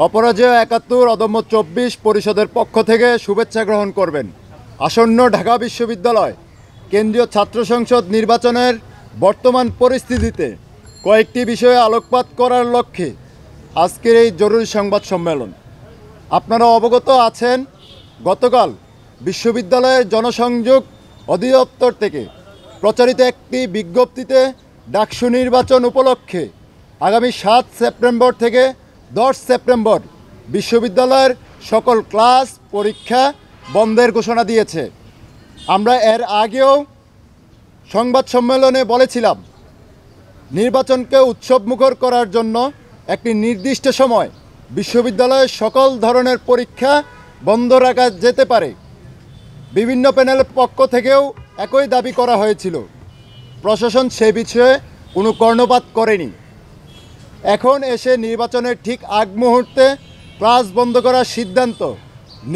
অপরাজেয় ৭১ অদম্য ২৪ পরিষদের পক্ষ থেকে শুভেচ্ছা গ্রহণ করবেন। আসন্ন ঢাকা বিশ্ববিদ্যালয় কেন্দ্রীয় ছাত্র সংসদ নির্বাচনের বর্তমান পরিস্থিতিতে কয়েকটি বিষয়ে আলোকপাত করার লক্ষ্যে আজকের এই জরুরি সংবাদ সম্মেলন। আপনারা অবগত আছেন, গতকাল বিশ্ববিদ্যালয়ের জনসংযোগ অধিদপ্তর থেকে প্রচারিত একটি বিজ্ঞপ্তিতে ডাকসু নির্বাচন উপলক্ষে আগামী ৭ সেপ্টেম্বর থেকে ১০ সেপ্টেম্বর বিশ্ববিদ্যালয়ের সকল ক্লাস পরীক্ষা বন্ধের ঘোষণা দিয়েছে। আমরা এর আগেও সংবাদ সম্মেলনে বলেছিলাম, নির্বাচনকে উৎসবমুখর করার জন্য একটি নির্দিষ্ট সময় বিশ্ববিদ্যালয়ের সকল ধরনের পরীক্ষা বন্ধ রাখা যেতে পারে। বিভিন্ন প্যানেলের পক্ষ থেকেও একই দাবি করা হয়েছিল। প্রশাসন সে বিষয়ে কোনো কর্ণপাত করেনি। এখন এসে নির্বাচনের ঠিক আগ মুহূর্তে ক্লাস বন্ধ করার সিদ্ধান্ত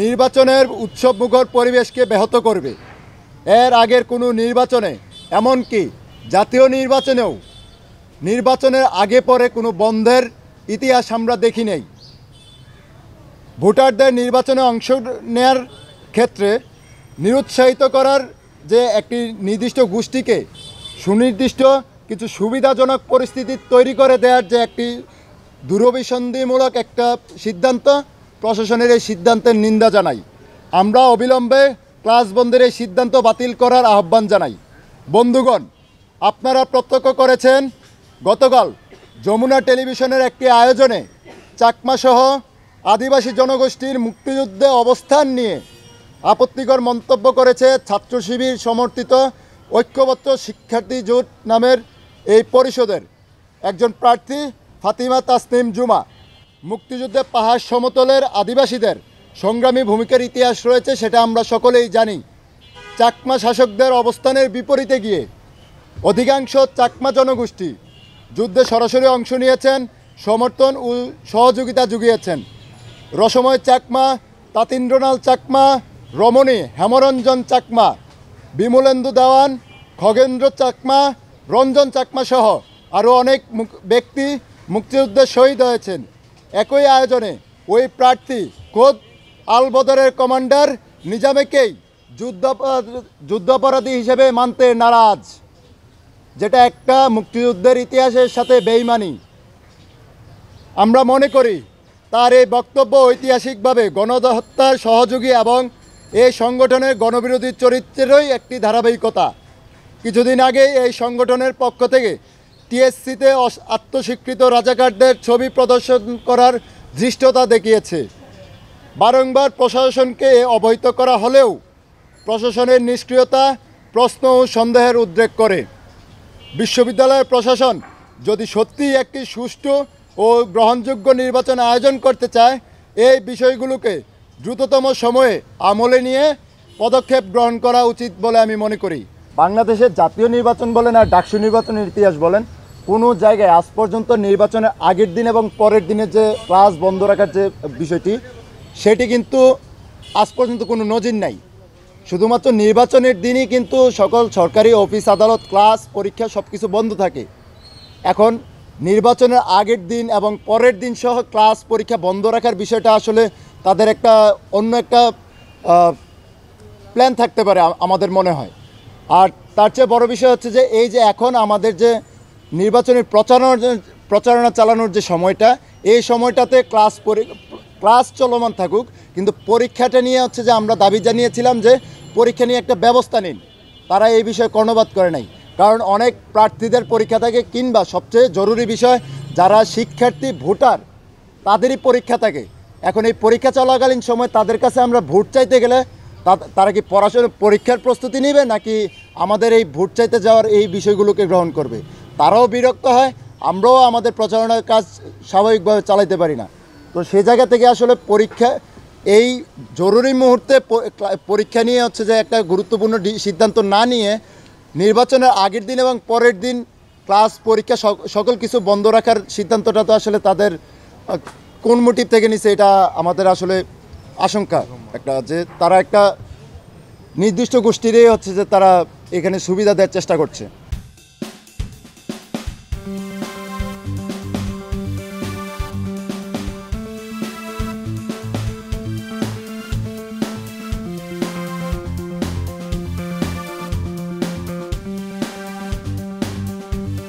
নির্বাচনের উৎসবমুখর পরিবেশকে ব্যাহত করবে। এর আগের কোনো নির্বাচনে, এমনকি জাতীয় নির্বাচনেও নির্বাচনের আগে পরে কোনো বন্ধের ইতিহাস আমরা দেখি নেই। ভোটারদের নির্বাচনে অংশ নেয়ার ক্ষেত্রে নিরুৎসাহিত করার যে একটি নির্দিষ্ট গোষ্ঠীকে সুনির্দিষ্ট কিছু সুবিধাজনক পরিস্থিতি তৈরি করে দেওয়ার যে একটি দূরভিসন্ধিমূলক একটা সিদ্ধান্ত, প্রশাসনের এই সিদ্ধান্তের নিন্দা জানাই। আমরা অবিলম্বে ক্লাস বন্ধের এই সিদ্ধান্ত বাতিল করার আহ্বান জানাই। বন্ধুগণ, আপনারা প্রত্যক্ষ করেছেন গতকাল যমুনা টেলিভিশনের একটি আয়োজনে চাকমাসহ আদিবাসী জনগোষ্ঠীর মুক্তিযুদ্ধে অবস্থান নিয়ে আপত্তিকর মন্তব্য করেছে ছাত্র শিবির সমর্থিত ঐক্যবদ্ধ শিক্ষার্থী জোট নামের এই পরিষদের একজন প্রার্থী ফাতিমা তাসনিম জুমা। মুক্তিযুদ্ধে পাহাড় সমতলের আদিবাসীদের সংগ্রামী ভূমিকার ইতিহাস রয়েছে, সেটা আমরা সকলেই জানি। চাকমা শাসকদের অবস্থানের বিপরীতে গিয়ে অধিকাংশ চাকমা জনগোষ্ঠী যুদ্ধে সরাসরি অংশ নিয়েছেন, সমর্থন ও সহযোগিতা জুগিয়েছেন। রসময় চাকমা, তাতীন্দ্রনাল চাকমা, রমণী হেমরঞ্জন চাকমা, বিমলেন্দু দেওয়ান, খগেন্দ্র চাকমা, রঞ্জন চাকমা সহ আরও অনেক ব্যক্তি মুক্তিযুদ্ধে শহীদ হয়েছেন। একই আয়োজনে ওই প্রার্থী খোদ আলবদরের কমান্ডার নিজামেকেই যুদ্ধাপরাধী হিসেবে মানতে নারাজ, যেটা একটা মুক্তিযুদ্ধের ইতিহাসের সাথে বেইমানি। আমরা মনে করি তার এই বক্তব্য ঐতিহাসিকভাবে গণহত্যার সহযোগী এবং এই সংগঠনের গণবিরোধী চরিত্রেরই একটি ধারাবাহিকতা। কিছুদিন আগে এই সংগঠনের পক্ষ থেকে টিএসসিতে আত্মস্বীকৃত রাজাকারদের ছবি প্রদর্শন করার ধৃষ্টতা দেখিয়েছে। বারংবার প্রশাসনকে অবহিত করা হলেও প্রশাসনের নিষ্ক্রিয়তা প্রশ্ন ও সন্দেহের উদ্রেক করে। বিশ্ববিদ্যালয়ের প্রশাসন যদি সত্যিই একটি সুষ্ঠু ও গ্রহণযোগ্য নির্বাচন আয়োজন করতে চায়, এই বিষয়গুলোকে দ্রুততম সময়ে আমলে নিয়ে পদক্ষেপ গ্রহণ করা উচিত বলে আমি মনে করি। বাংলাদেশের জাতীয় নির্বাচন বলেন আর ডাকসু নির্বাচনের ইতিহাস বলেন, কোনো জায়গায় আজ পর্যন্ত নির্বাচনের আগের দিন এবং পরের দিনের যে ক্লাস বন্ধ রাখার যে বিষয়টি, সেটি কিন্তু আজ পর্যন্ত কোনো নজির নাই। শুধুমাত্র নির্বাচনের দিনই কিন্তু সকল সরকারি অফিস আদালত ক্লাস পরীক্ষা সব কিছু বন্ধ থাকে। এখন নির্বাচনের আগের দিন এবং পরের দিন সহ ক্লাস পরীক্ষা বন্ধ রাখার বিষয়টা আসলে তাদের একটা অন্য একটা প্ল্যান থাকতে পারে আমাদের মনে হয়। আর তার চেয়ে বড় বিষয় হচ্ছে যে এই যে এখন আমাদের যে নির্বাচনের প্রচারণা চালানোর যে সময়টা, এই সময়টাতে ক্লাস চলমান থাকুক, কিন্তু পরীক্ষাটা নিয়ে হচ্ছে যে আমরা দাবি জানিয়েছিলাম যে পরীক্ষা নিয়ে একটা ব্যবস্থা নিন। তারা এই বিষয়ে কর্ণপাত করে নাই, কারণ অনেক প্রার্থীদের পরীক্ষা থাকে, কিংবা সবচেয়ে জরুরি বিষয় যারা শিক্ষার্থী ভোটার তাদেরই পরীক্ষা থাকে। এখন এই পরীক্ষা চলাকালীন সময় তাদের কাছে আমরা ভোট চাইতে গেলে তারা কি পরীক্ষার প্রস্তুতি নেবে, নাকি আমাদের এই ভোট চাইতে যাওয়ার এই বিষয়গুলোকে গ্রহণ করবে? তারাও বিরক্ত হয়, আমরাও আমাদের প্রচারণার কাজ স্বাভাবিকভাবে চালাইতে পারি না। তো সে জায়গা থেকে আসলে পরীক্ষা, এই জরুরি মুহূর্তে পরীক্ষা নিয়ে হচ্ছে যে একটা গুরুত্বপূর্ণ সিদ্ধান্ত না নিয়ে নির্বাচনের আগের দিন এবং পরের দিন ক্লাস পরীক্ষা সকল কিছু বন্ধ রাখার সিদ্ধান্তটা তো আসলে তাদের কোন মোটিভ থেকে নিছে, এটা আমাদের আসলে আশঙ্কা একটা, যে তারা একটা নির্দিষ্ট গোষ্ঠীরই হচ্ছে যে তারা এখানে সুবিধা দেওয়ার চেষ্টা করছে।